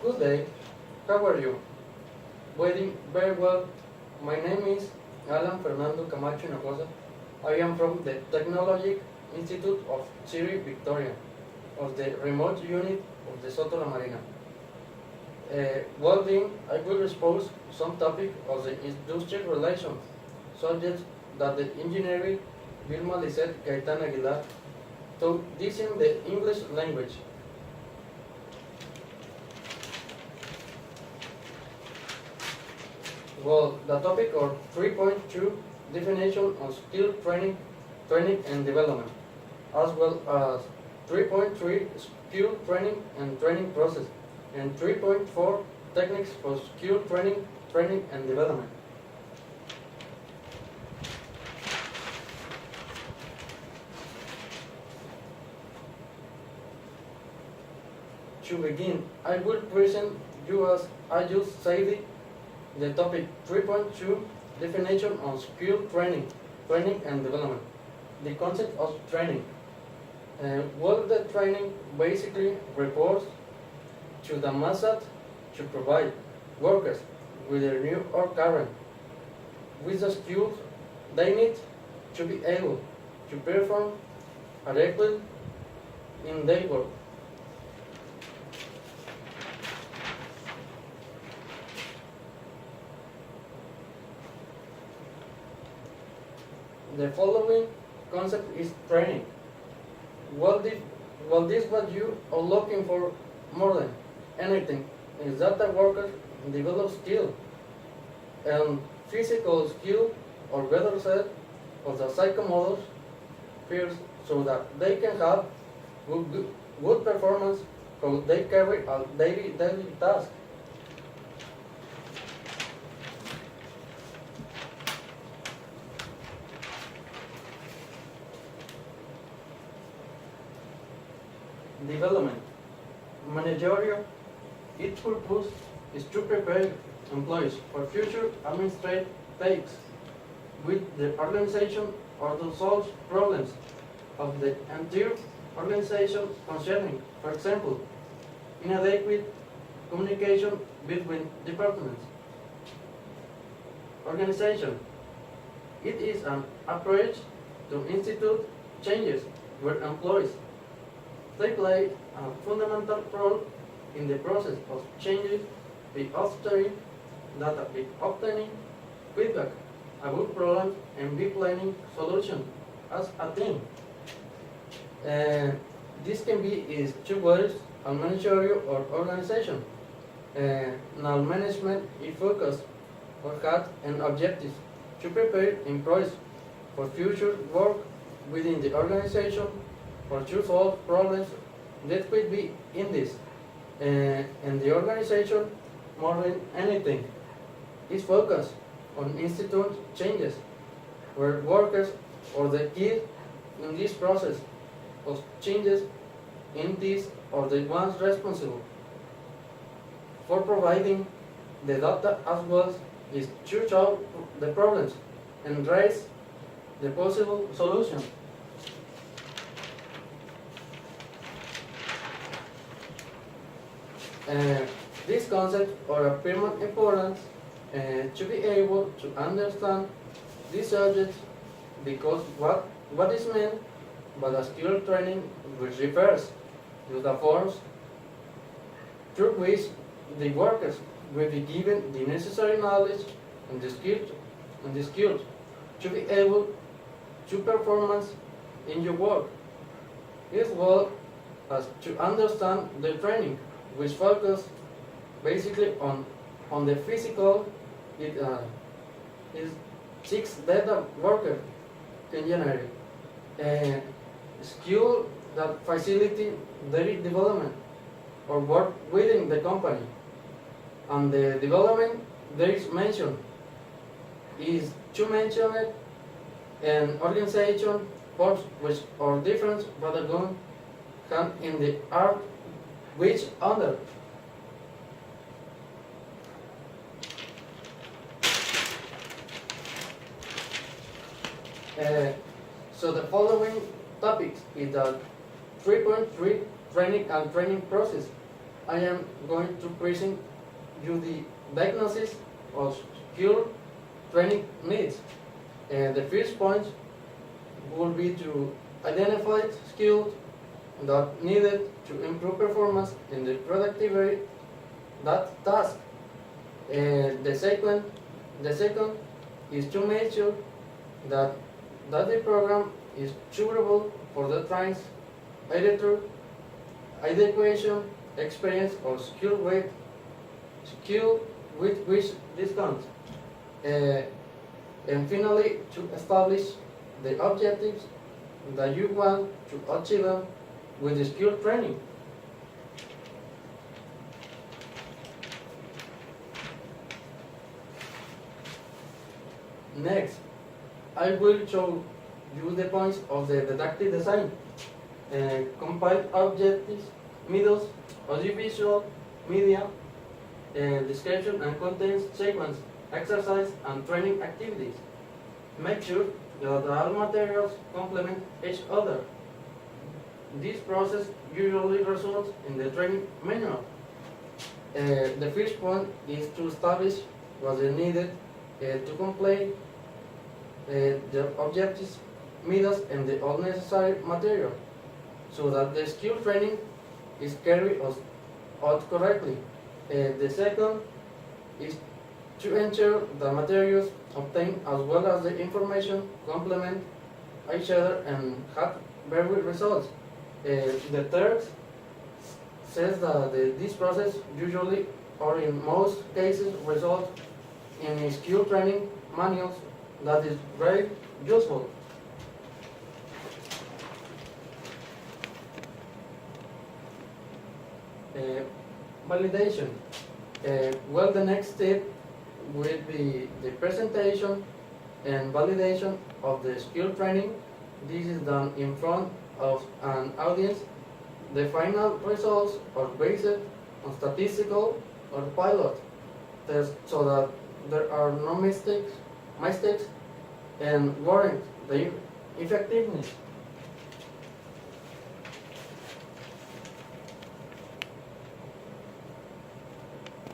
Good day. How are you? Waiting very well. My name is Alan Fernando Camacho Hinojosa. I am from the Technologic Institute of Chile, Victoria, of the remote unit of the Soto La Marina. Welding, I will expose some topic of the industrial relations, subjects that the engineering Vilma Lisette Gaetan Aguilar taught this in the English language. Well, the topic of 3.2 definition of skill training and development, as well as 3.3 skill training and training process, and 3.4 techniques for skill training and development. To begin, I will present you as I just said the topic 3.2 definition of skill training and development. The concept of training. Well, the training basically refers to the method to provide workers with a new or current with the skills they need to be able to perform adequately in their work. The following concept is training. This what you are looking for more than anything is that the workers develop skill and physical skill, or better said, of the psychomotor first, so that they can have good performance how they carry out daily tasks. Development. Managerial. Its purpose is to prepare employees for future administrative tasks with the organization or to solve problems of the entire organization concerning, for example, inadequate communication between departments. Organization. It is an approach to institute changes where employees they play a fundamental role in the process of changes by fostering data, by obtaining feedback about problems and by planning solutions as a team. This can be is two words, a managerial or organization. Now management is focused on had and objectives to prepare employees for future work within the organization or to solve problems that could be in this. And the organization, more than anything, is focused on institute changes where workers or the key in this process of changes in this or the ones responsible for providing the data as well is to solve the problems and raise the possible solution. This concept are of paramount importance to be able to understand this subject, because what is meant by the skill training, which refers to the forms through which the workers will be given the necessary knowledge and the skills to be able to performance in your work, as well as to understand the training, which focus basically on the physical. It is 6 data worker can generate skill that facilitate their development or work within the company. And the development there is mentioned is to mention it an organization forms which are different but are going hand in the art which under so the following topics is the 3.3 training and training process. I am going to present you the diagnosis of skill training needs. The first point will be to identify skills that needed to improve performance in the productivity that task. The second is to make sure that the program is suitable for the train's editor, adequation, experience, or skill with which this comes. And finally, to establish the objectives that you want to achieve them with the skill training. Next, I will show you the points of the didactic design. Compiled objectives, middles, audiovisual, media, description and content sequence, exercise and training activities. Make sure that all materials complement each other. This process usually results in the training manual. The first point is to establish what is needed to complete the objectives, middles, and the all necessary material, so that the skill training is carried out correctly. The second is to ensure the materials obtained as well as the information complement each other and have varied results. The third says that this process usually or in most cases results in a skill training manuals that is very useful. Validation. Well, the next step will be the presentation and validation of the skill training. This is done in front of an audience. The final results are based on statistical or pilot tests so that there are no mistakes and warrant the effectiveness.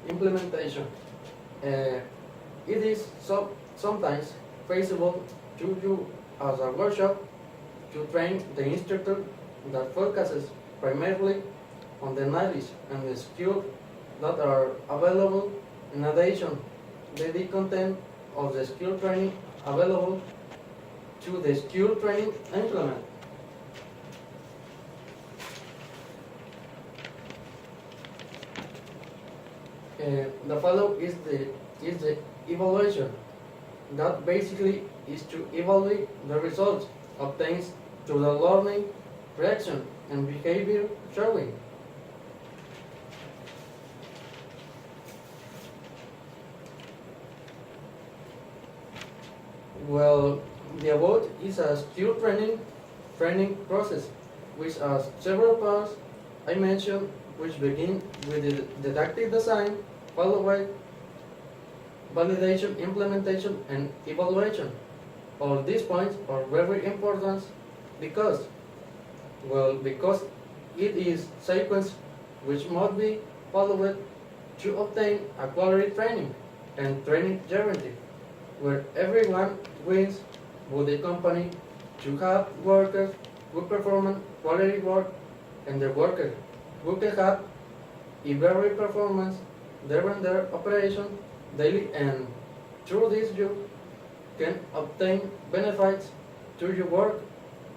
Implementation. It is sometimes feasible to do as a workshop to train the instructor that focuses primarily on the knowledge and the skills that are available. In addition, the content of the skill training available to the skill training implement. The follow is the evaluation. That basically is to evaluate the results obtained through the learning, reaction, and behavior showing. Well, the above is a skill training process, which has several parts I mentioned, which begin with the didactic design, followed by validation, implementation, and evaluation. All these points are very important because it is sequence which must be followed to obtain a quality training and training guarantee, where everyone wins with the company to have workers who perform quality work and the workers who can have a very performance during their operation daily, and through this you can obtain benefits to your work,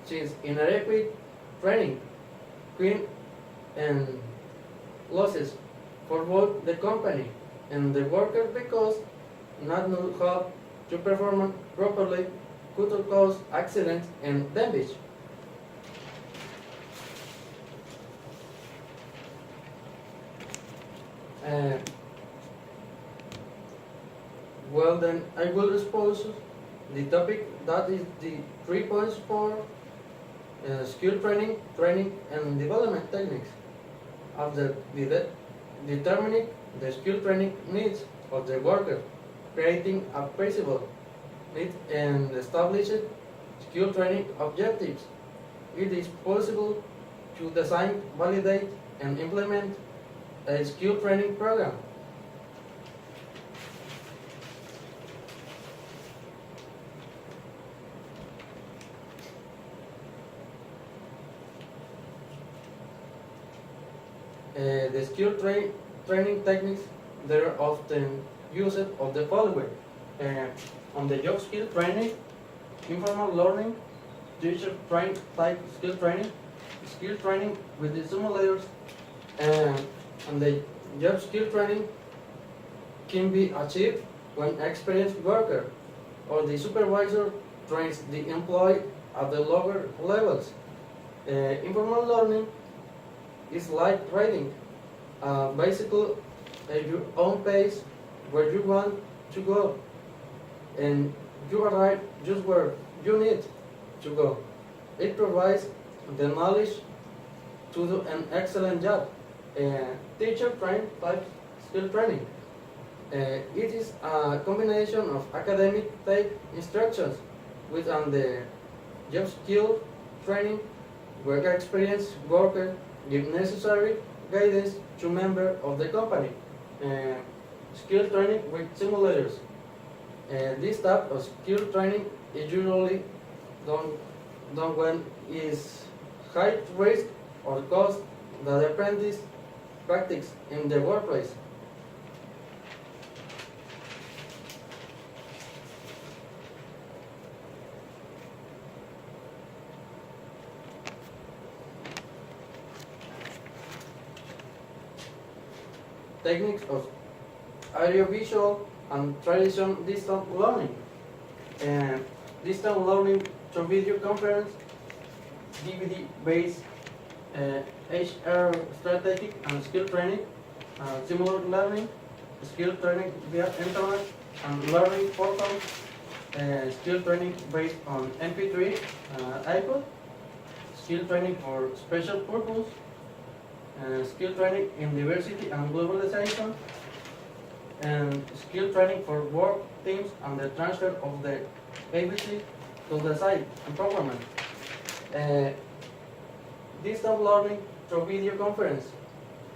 since inadequate training can and losses for both the company and the workers, because not know how to perform properly could cause accidents and damage. Well, then I will expose the topic that is the 3 points for skill training and development techniques. After determining the skill training needs of the worker, creating a feasible need and establishing skill training objectives, it is possible to design, validate, and implement a skill training program. The training techniques they are often used of the following: on the job skill training, informal learning, teacher train type skill training with the simulators, and the job skill training can be achieved when experienced worker or the supervisor trains the employee at the lower levels. Informal learning is like reading, basically at your own pace where you want to go, and you arrive just where you need to go. It provides the knowledge to do an excellent job. Teacher trained type skill training. It is a combination of academic type instructions with the job skill training where experienced workers give necessary guidance to members of the company. Skill training with simulators. This type of skill training is usually done when is high risk or cost that the apprentice practice in the workplace. Techniques of audiovisual and traditional distance learning. Distance learning through video conference, DVD-based HR strategic and skill training, simulated learning, skill training via internet and learning portals, skill training based on MP3 iPod, skill training for special purpose, skill training in diversity and globalization, and skill training for work teams and the transfer of the ABC to the site and programming. Distance learning through video conference,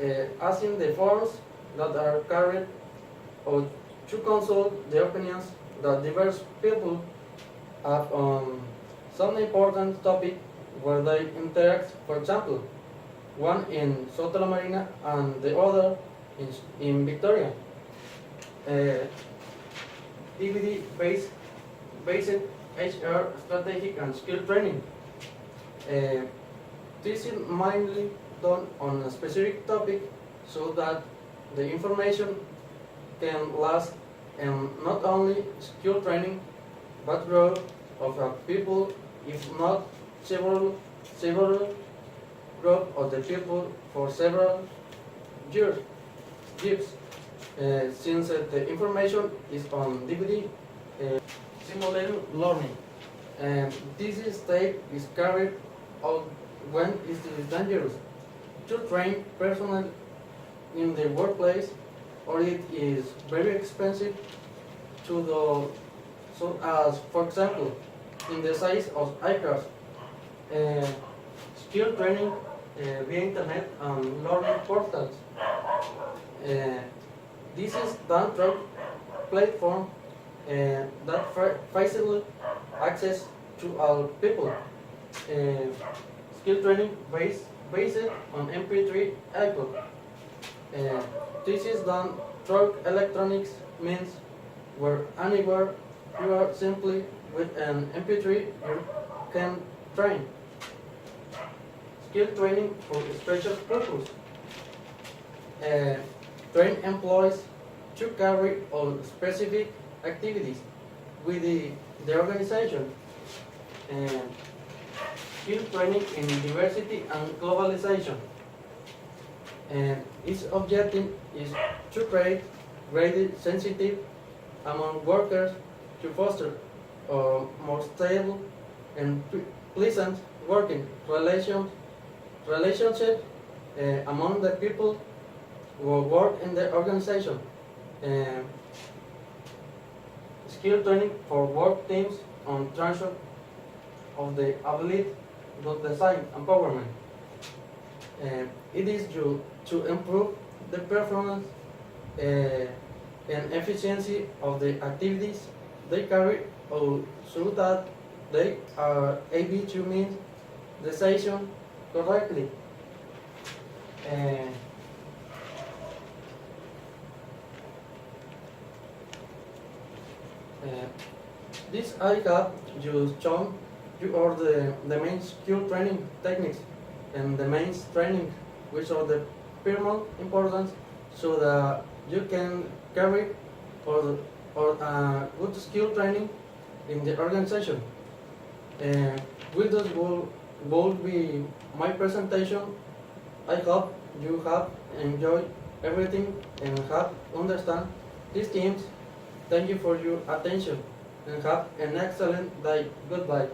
as in the forums that are carried or to consult the opinions that diverse people have on some important topic where they interact, for example, one in Soto La Marina and the other in Victoria. DVD-based HR strategic and skill training. This is mainly done on a specific topic so that the information can last, and not only skill training but growth of people, if not several growth of the people for several years. Since the information is on DVD, simulated learning, and this state is carried out when it is dangerous to train personnel in the workplace, or it is very expensive to do, so as for example in the size of aircraft. Skill training via internet and learning portals. This is done through platform that facilitate access to all people. Skill training based on MP3 iPod. This is done through electronics means where anywhere you are simply with an MP3 you can train. Skill training for special purpose. Train employees to carry out specific activities with the organization. Skill training in diversity and globalization. Its objective is to create greater sensitivity among workers to foster a more stable and pleasant working relationship among the people who work in the organization. Skill training for work teams on transfer of the ability to design empowerment. It is due to improve the performance and efficiency of the activities they carry out so that they are able to make decisions correctly. Uh, uh, this I have just shown you are the main skill training techniques and the main training which are the paramount importance so that you can carry or good skill training in the organization. Uh, with this will be my presentation. I hope you have enjoyed everything and have understand these themes. Thank you for your attention and have an excellent day. Goodbye.